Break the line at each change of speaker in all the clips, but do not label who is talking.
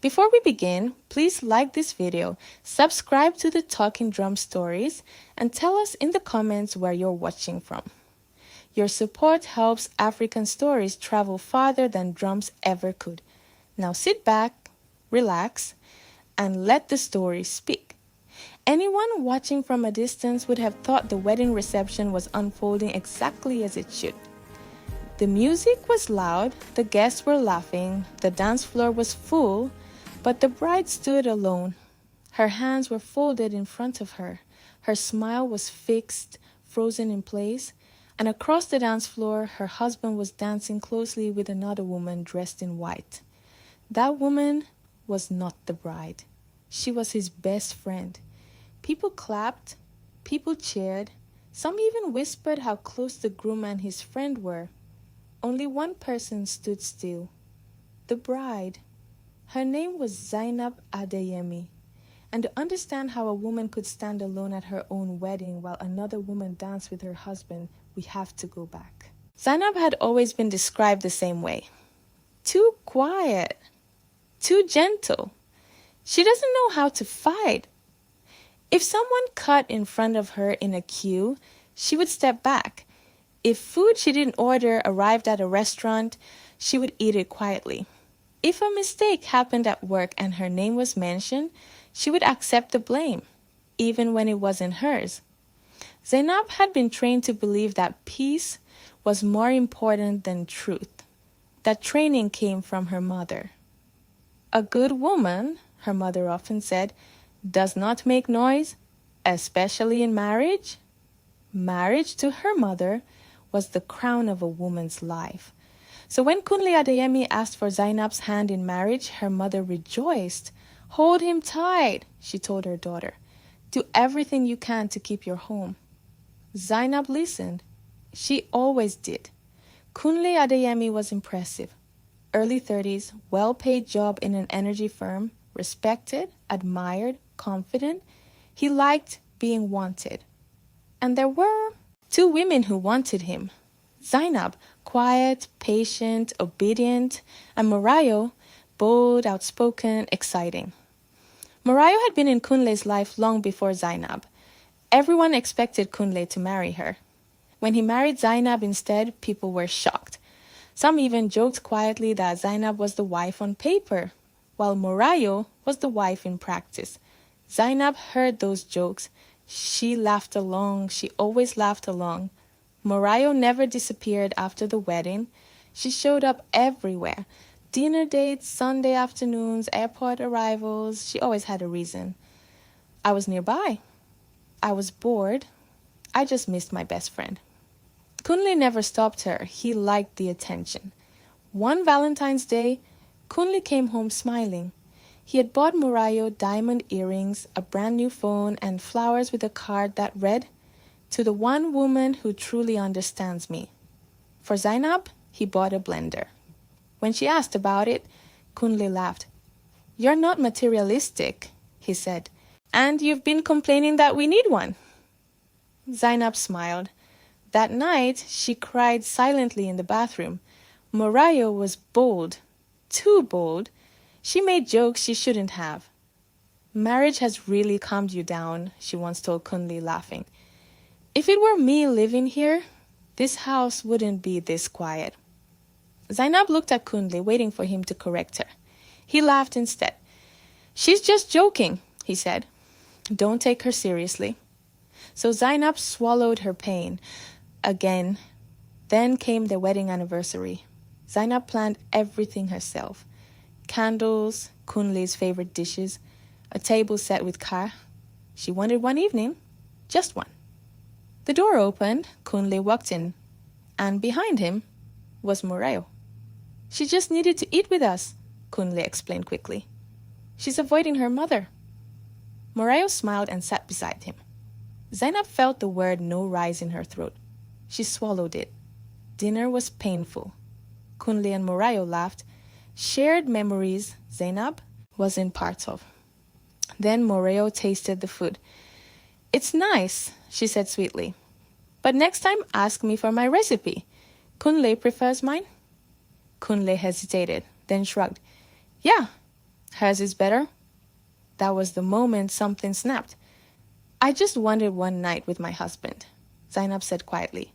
Before we begin, please like this video, subscribe to the Talking Drum Stories, and tell us in the comments where you're watching from. Your support helps African stories travel farther than drums ever could. Now sit back, relax, and let the story speak. Anyone watching from a distance would have thought the wedding reception was unfolding exactly as it should. The music was loud, the guests were laughing, the dance floor was full, but the bride stood alone. Her hands were folded in front of her. Her smile was fixed, frozen in place, and across the dance floor, her husband was dancing closely with another woman dressed in white. That woman was not the bride. She was his best friend. People clapped, people cheered, some even whispered how close the groom and his friend were. Only one person stood still, the bride. Her name was Zainab Adeyemi. And to understand how a woman could stand alone at her own wedding while another woman danced with her husband, we have to go back. Zainab had always been described the same way. Too quiet, too gentle. She doesn't know how to fight. If someone cut in front of her in a queue, she would step back. If food she didn't order arrived at a restaurant, she would eat it quietly. If a mistake happened at work and her name was mentioned, she would accept the blame, even when it wasn't hers. Zainab had been trained to believe that peace was more important than truth. That training came from her mother. A good woman, her mother often said, does not make noise, especially in marriage. Marriage to her mother was the crown of a woman's life. So when Kunle Adeyemi asked for Zainab's hand in marriage, her mother rejoiced. "Hold him tight," she told her daughter. "Do everything you can to keep your home." Zainab listened. She always did. Kunle Adeyemi was impressive. Early 30s, well-paid job in an energy firm, respected, admired, confident. He liked being wanted. And there were two women who wanted him. Zainab, quiet, patient, obedient, and Morayo, bold, outspoken, exciting. Morayo had been in Kunle's life long before Zainab. Everyone expected Kunle to marry her. When he married Zainab instead, people were shocked. Some even joked quietly that Zainab was the wife on paper, while Morayo was the wife in practice. Zainab heard those jokes. She laughed along. She always laughed along. Morayo never disappeared after the wedding. She showed up everywhere. Dinner dates, Sunday afternoons, airport arrivals. She always had a reason. I was nearby. I was bored. I just missed my best friend. Kunle never stopped her. He liked the attention. One Valentine's Day, Kunle came home smiling. He had bought Morayo diamond earrings, a brand new phone, and flowers with a card that read, "To the one woman who truly understands me." For Zainab, he bought a blender. When she asked about it, Kunle laughed. "You're not materialistic," he said, "and you've been complaining that we need one." Zainab smiled. That night, she cried silently in the bathroom. Morayo was bold, too bold. She made jokes she shouldn't have. "Marriage has really calmed you down," she once told Kunle, laughing. "If it were me living here, this house wouldn't be this quiet." Zainab looked at Kunle, waiting for him to correct her. He laughed instead. "She's just joking," he said. "Don't take her seriously." So Zainab swallowed her pain. Again. Then came the wedding anniversary. Zainab planned everything herself. Candles, Kunle's favorite dishes, a table set with kar. She wanted one evening, just one. The door opened, Kunle walked in, and behind him was Morayo. "She just needed to eat with us," Kunle explained quickly. "She's avoiding her mother." Morayo smiled and sat beside him. Zainab felt the word no rise in her throat. She swallowed it. Dinner was painful. Kunle and Morayo laughed. Shared memories Zainab wasn't part of. Then Morayo tasted the food. "It's nice," she said sweetly. "But next time ask me for my recipe. Kunle prefers mine." Kunle hesitated, then shrugged. "Yeah, Hers is better? That was the moment something snapped. I just wanted one night with my husband, Zainab said quietly.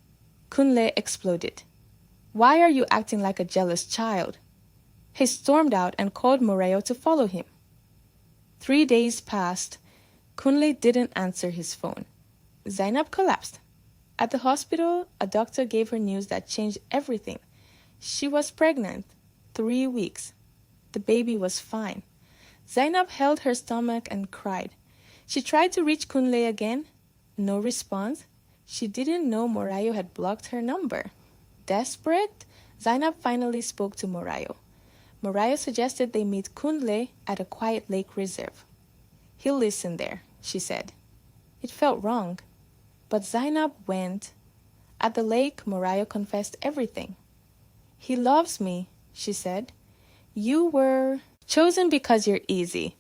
Kunle exploded. Why are you acting like a jealous child? He stormed out and called Morayo to follow him. 3 days passed. Kunle didn't answer his phone. Zainab collapsed. At the hospital, a doctor gave her news that changed everything. She was pregnant, 3 weeks. The baby was fine. Zainab held her stomach and cried. She tried to reach Kunle again. No response. She didn't know Morayo had blocked her number. Desperate, Zainab finally spoke to Morayo. Morayo suggested they meet Kunle at a quiet lake reserve. He'll listen there, she said. It felt wrong. But Zainab went. At the lake, Morayo confessed everything. He loves me, she said. You were chosen because you're easy.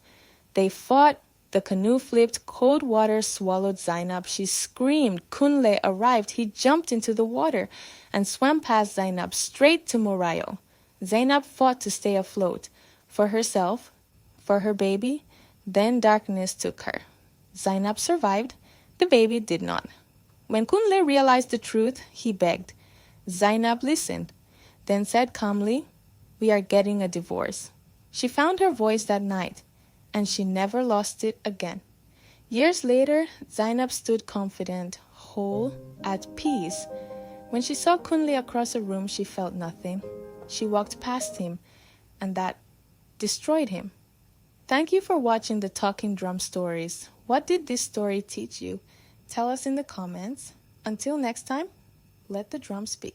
They fought. The canoe flipped. Cold water swallowed Zainab. She screamed. Kunle arrived. He jumped into the water and swam past Zainab straight to Morayo. Zainab fought to stay afloat. For herself, for her baby. Then darkness took her. Zainab survived. The baby did not. When Kunle realized the truth, he begged. Zainab listened, then said calmly, "We are getting a divorce." She found her voice that night, and she never lost it again. Years later, Zainab stood confident, whole, at peace. When she saw Kunle across the room, she felt nothing. She walked past him, and that destroyed him. Thank you for watching the Talking Drum Stories. What did this story teach you? Tell us in the comments. Until next time, let the drum speak.